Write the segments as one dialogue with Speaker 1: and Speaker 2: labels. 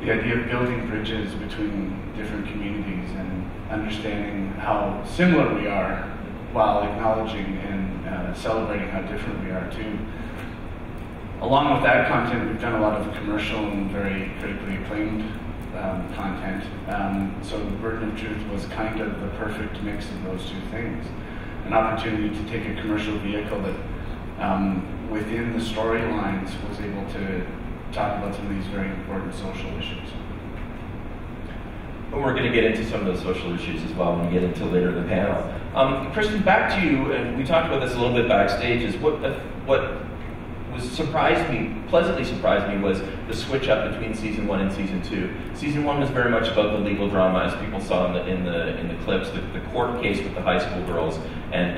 Speaker 1: the idea of building bridges between different communities and understanding how similar we are while acknowledging and celebrating how different we are too. Along with that content, we've done a lot of commercial and very critically acclaimed content. So The Burden of Truth was kind of the perfect mix of those two things. An opportunity to take a commercial vehicle that within the storylines was able to talk about some of these very important social issues.
Speaker 2: But we're going to get into some of those social issues as well when we get into later in the panel. Kristen, back to you, and we talked about this a little bit backstage, is what pleasantly surprised me was the switch up between season 1 and season 2. Season 1 was very much about the legal drama, as people saw in the clips, the court case with the high school girls and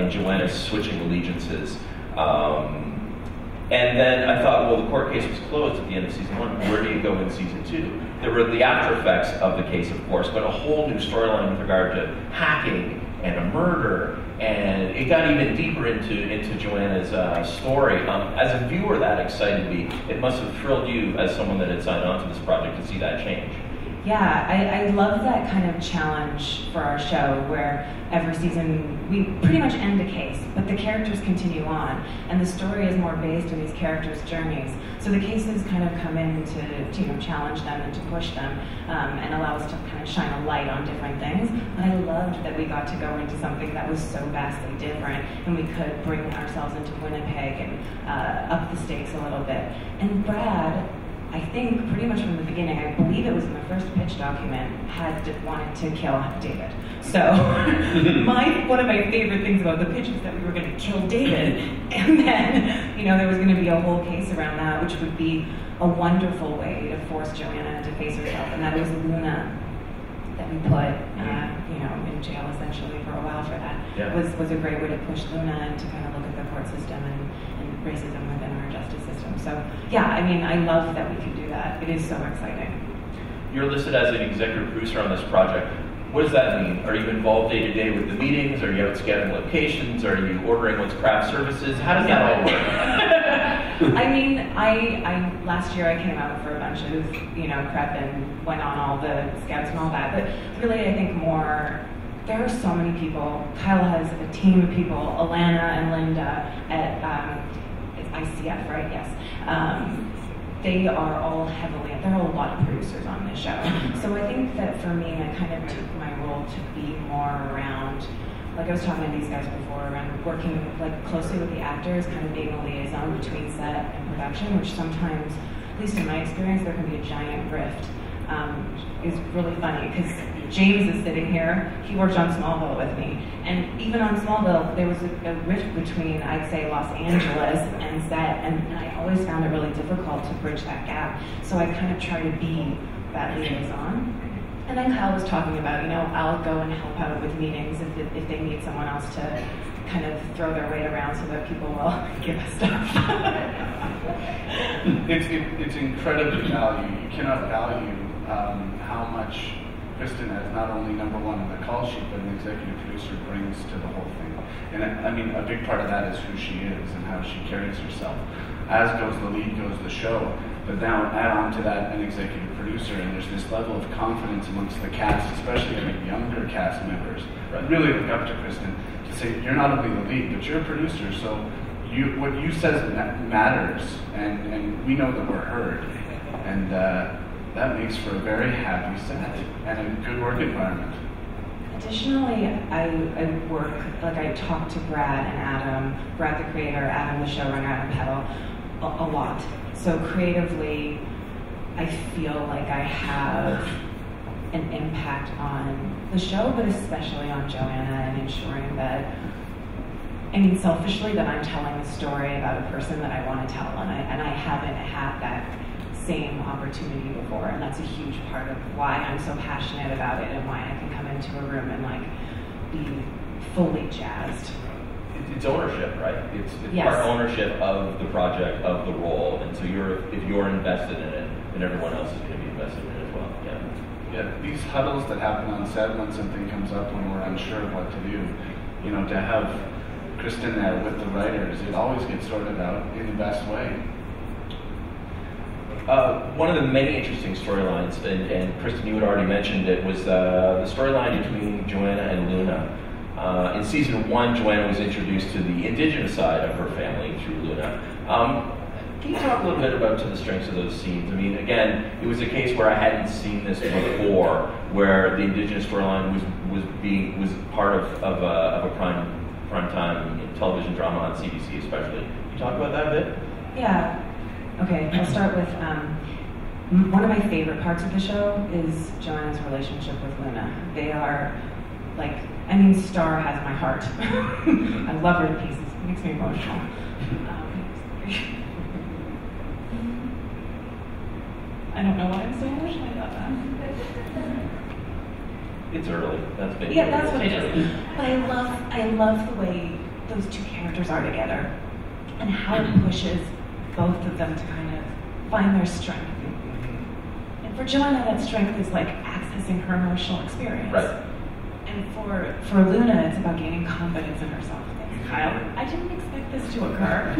Speaker 2: Joanna switching allegiances. And then I thought, well, the court case was closed at the end of season 1. Where do you go in season 2? There were the after effects of the case, of course, but a whole new storyline with regard to hacking and a murder, and it got even deeper into Joanna's story. As a viewer, that excited me. It must have thrilled you, as someone that had signed on to this project, to see that change.
Speaker 3: Yeah, I love that kind of challenge for our show, where every season we pretty much end a case, but the characters continue on, and the story is more based on these characters' journeys. So the cases kind of come in to challenge them and to push them, and allow us to kind of shine a light on different things. But I loved that we got to go into something that was so vastly different, and we could bring ourselves into Winnipeg and up the stakes a little bit. And Brad, I think pretty much from the beginning, I believe it was in the first pitch document, wanted to kill David. So one of my favorite things about the pitch was that we were going to kill David, and then there was going to be a whole case around that, which would be a wonderful way to force Joanna to face herself, and that was Luna that we put in jail essentially for a while for that.
Speaker 2: Yeah.
Speaker 3: was a great way to push Luna and to kind of look at the court system and racism within our justice system. So yeah, I mean, I love that we can do that. It is so exciting.
Speaker 2: You're listed as an executive producer on this project. What does that mean? Are you involved day to day with the meetings? Are you out scanning locations? Are you ordering what's craft services? How does that all work?
Speaker 3: I mean, I last year I came out for a bunch of prep and went on all the scouts and all that. But really, I think there are so many people. Kyle has a team of people, Alana and Linda at it's ICF, right? Yes. They are all there are a lot of producers on this show. So I think that for me, I kind of took my role to be more around, like I was talking to these guys before, around working closely with the actors, kind of being a liaison between set and production, which sometimes, at least in my experience, there can be a giant rift. It's really funny because James is sitting here. He worked on Smallville with me, and even on Smallville, there was a rift between, I'd say, Los Angeles and set, and I always found it really difficult to bridge that gap. So I kind of try to be that liaison. And then Kyle was talking about, I'll go and help out with meetings if they need someone else to kind of throw their weight around so that people will give us stuff.
Speaker 1: It's incredibly valued. You cannot value how much Kristen, as not only number one on the call sheet, but an executive producer, brings to the whole thing. And I mean, a big part of that is who she is and how she carries herself. As goes the lead, goes the show. But now add on to that an executive producer, and there's this level of confidence amongst the cast, especially I think younger cast members, that really look up to Kristen to say, you're not only the lead, but you're a producer, so what you says matters, and we know that we're heard. And that makes for a very happy set and a good work environment.
Speaker 3: Additionally, I talk to Brad and Adam, Brad the creator, Adam the showrunner, Adam Peddle, a lot. So creatively, I feel like I have an impact on the show, but especially on Joanna, and ensuring that, selfishly, that I'm telling the story about a person that I want to tell, and I haven't had that same opportunity before, and that's a huge part of why I'm so passionate about it and why I can come into a room and be fully jazzed.
Speaker 2: It's ownership, right? It's
Speaker 3: yes.
Speaker 2: Part ownership of the project, of the role, and so if you're invested in it, then everyone else is going to be invested in it as well.
Speaker 1: Yeah, these huddles that happen on set when something comes up when we're unsure of what to do, to have Kristen there with the writers, it always gets sorted out in the best way.
Speaker 2: One of the many interesting storylines, and Kristen, you had already mentioned it, was the storyline between Joanna and Luna. In season 1, Joanna was introduced to the indigenous side of her family through Luna. Can you talk a little bit about the strengths of those scenes? I mean, again, it was a case where I hadn't seen this before, where the indigenous storyline was part of a prime time television drama on CBC, especially. Can you talk about that a bit?
Speaker 3: Yeah. Okay, I'll start with one of my favorite parts of the show is Joanna's relationship with Luna. They are like, I mean, Star has my heart. I love her to pieces. It makes me emotional. I don't know why I'm so emotional about that.
Speaker 2: It's early. That's big.
Speaker 3: Yeah, that's what it is. But I love the way those two characters are together, and how it pushes both of them to kind of find their strength. And for Joanna, that strength is like accessing her emotional experience.
Speaker 2: Right.
Speaker 3: And for Luna, it's about gaining confidence in herself. Thanks, Kyle. I didn't expect this to occur.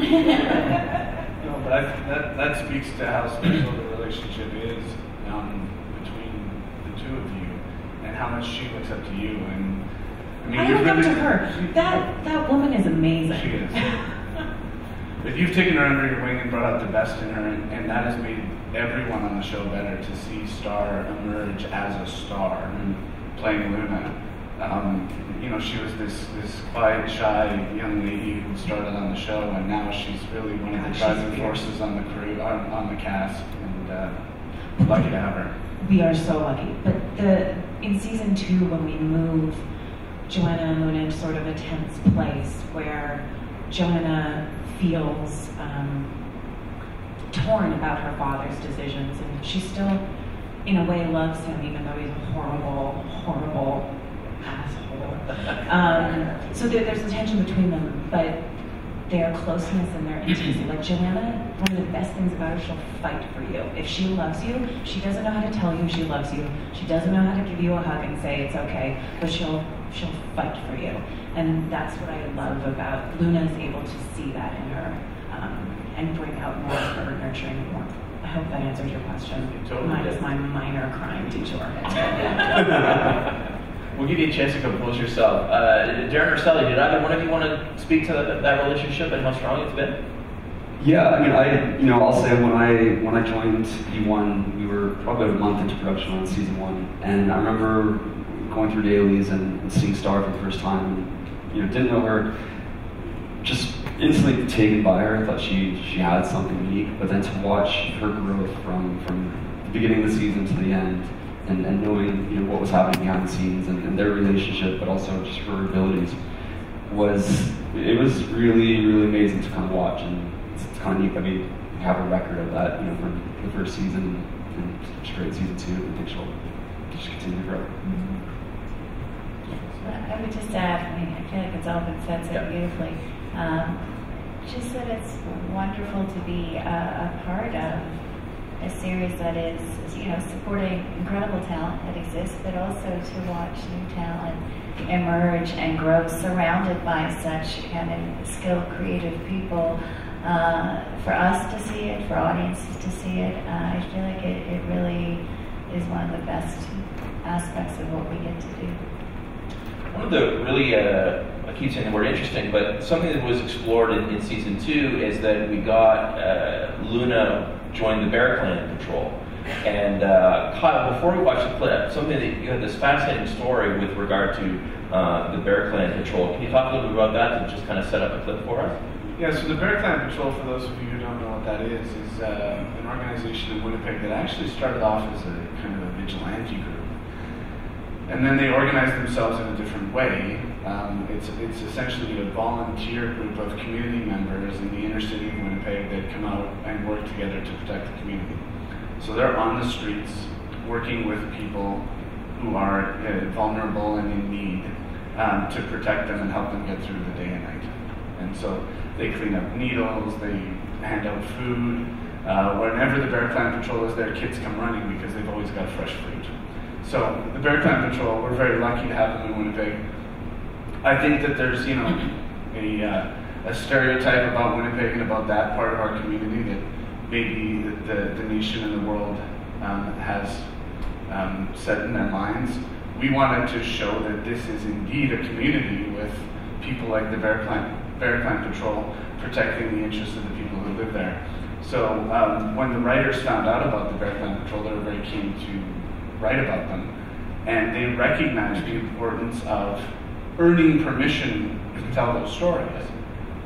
Speaker 1: No, but that speaks to how special the relationship is between the two of you, and how much she looks up to you. And I mean,
Speaker 3: I look up to her. That woman is amazing.
Speaker 1: She is. But you've taken her under your wing and brought out the best in her, and that has made everyone on the show better to see Star emerge as a star, playing Luna. You know, she was this quiet, shy young lady who started on the show, and now she's really one of the driving forces on the crew, on the cast, and lucky to have her.
Speaker 3: We are so lucky. But in season 2, when we move Joanna and Luna into sort of a tense place where Joanna feels torn about her father's decisions, and she still, in a way, loves him, even though he's a horrible asshole. So there's a tension between them, but their closeness and their intimacy. Like Joanna, one of the best things about her, she'll fight for you. If she loves you, she doesn't know how to tell you she loves you. She doesn't know how to give you a hug and say it's okay, but she'll fight for you. And that's what I love about Luna, is able to see that in her and bring out more of her nurturing warmth. I hope that answers your question.
Speaker 2: Totally.
Speaker 3: Minus my minor crime detour.
Speaker 2: We'll give you a chance to compose yourself. Darren or Sally, did either one of you want to speak to that relationship and how strong it's been?
Speaker 4: Yeah, I mean, I'll say when I joined E1, we were probably a month into production on season 1, and I remember going through dailies and seeing Star for the first time, and didn't know her. Just instantly taken by her. I thought she had something unique, but then to watch her growth from the beginning of the season to the end, and knowing what was happening behind the scenes and their relationship, but also just her abilities, was really, really amazing to kind of watch. And it's kind of neat that we have a record of that, from the first season and straight season 2. I think she'll just continue to grow.
Speaker 5: I would just add, I feel like it's all been said so beautifully. Just that it's wonderful to be a part of a series that is, supporting incredible talent that exists, but also to watch new talent emerge and grow, surrounded by such kind of skilled, creative people. For us to see it, for audiences to see it, I feel like it really is one of the best aspects of what we get to do.
Speaker 2: One of the really, I keep saying the word interesting, but something that was explored in season 2 is that we got Luna join the Bear Clan patrol. And Kyle, before we watch the clip, something that you had this fascinating story with regard to the Bear Clan patrol. Can you talk a little bit about that and just kind of set up a clip for us?
Speaker 1: Yeah, so the Bear Clan Patrol, for those of you who don't know what that is an organization in Winnipeg that actually started off as a kind of a vigilante group. And then they organized themselves in a different way. It's essentially a volunteer group of community members in the inner city of Winnipeg that come out and work together to protect the community. So they're on the streets working with people who are vulnerable and in need to protect them and help them get through the day and night. And so they clean up needles, they hand out food. Whenever the Bear Clan Patrol is there, kids come running because they've always got fresh fruit. So the Bear Clan Patrol, we're very lucky to have them in Winnipeg. I think that there's, a stereotype about Winnipeg and about that part of our community that maybe the nation and the world has set in their minds. We wanted to show that this is indeed a community with people like the Bear Clan Patrol protecting the interests of the people who live there. So when the writers found out about the Bear Clan Patrol, they were very keen to write about them. And they recognized the importance of earning permission to tell those stories.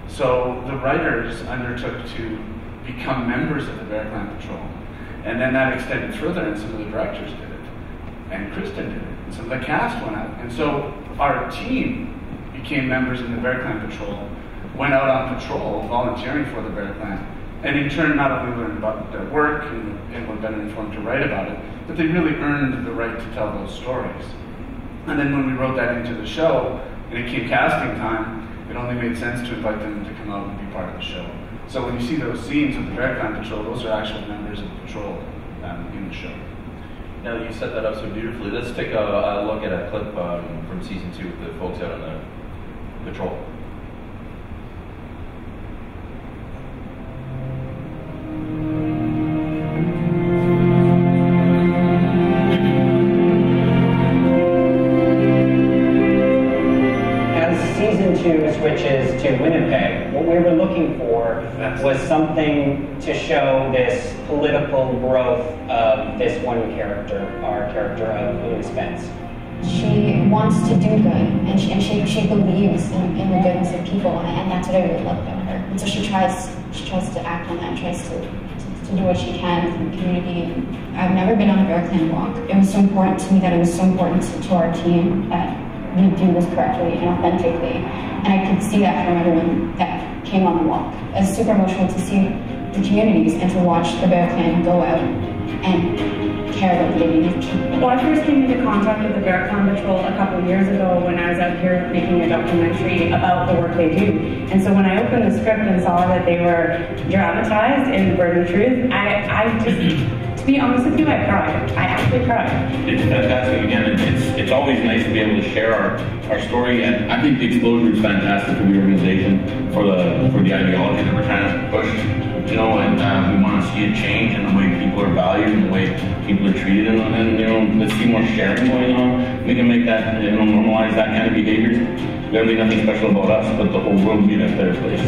Speaker 1: So the writers undertook to become members of the Bear Clan Patrol. And then that extended further, and some of the directors did it. And Kristen did it. And some of the cast went out. And so our team became members in the Bear Clan Patrol, went out on patrol, volunteering for the Bear Clan. And in turn, not only learned about their work and were better informed to write about it, but they really earned the right to tell those stories. And then when we wrote that into the show, and it came casting time, it only made sense to invite them to come out and be part of the show. So when you see those scenes with the Bear Clan Patrol, those are actual members of the patrol in the show.
Speaker 2: Now, you set that up so beautifully. Let's take a look at a clip from season 2 with the folks out on the patrol.
Speaker 6: Switches to Winnipeg, what we were looking for was something to show this political growth of this one character, our character of Louis Spence.
Speaker 7: She wants to do good, and she believes in the goodness of people, and that's what I really love about her. And so she tries to act on that, and tries to do what she can in the community. And I've never been on a Bear Clan walk. It was so important to me that it was so important to our team that we do this correctly and authentically. And I could see that from everyone that came on the walk. It's super emotional to see the communities and to watch the Bear Clan go out and care about the Indigenous people.
Speaker 8: Well, I first came into contact with the Bear Clan Patrol a couple of years ago when I was out here making a documentary about the work they do. And so when I opened the script and saw that they were dramatized in Bird and Truth, I just, to be honest with you, I cried. I actually cried.
Speaker 9: It's fantastic. Again, it's always nice to be able to share our story, and I think the exposure is fantastic for the organization, for the ideology that we're trying to push. You know, and we want to see a change in the way people are valued and the way people are treated, and you know, let's see more sharing going on. We can make that, you know, normalize that kind of behavior. There'll be nothing special about us, but the whole world will be in a better place.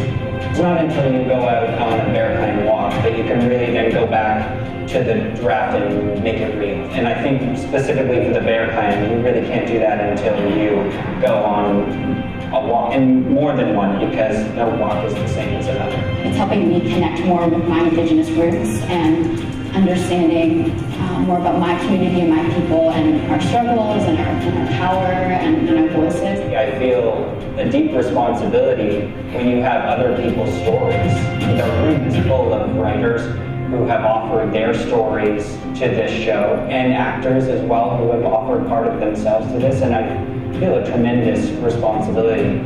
Speaker 6: It's not until you go out on a Bear Clan walk that you can really then go back to the draft and make it real. And I think specifically for the Bear Clan, you really can't do that until you go on a walk, and more than one, because no walk is the same as another.
Speaker 7: It's helping me connect more with my Indigenous roots and understanding more about my community and my people and our struggles and our power and our voices.
Speaker 6: I feel a deep responsibility when you have other people's stories. The room is full of writers who have offered their stories to this show, and actors as well who have offered part of themselves to this, and I feel a tremendous responsibility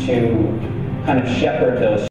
Speaker 6: to kind of shepherd those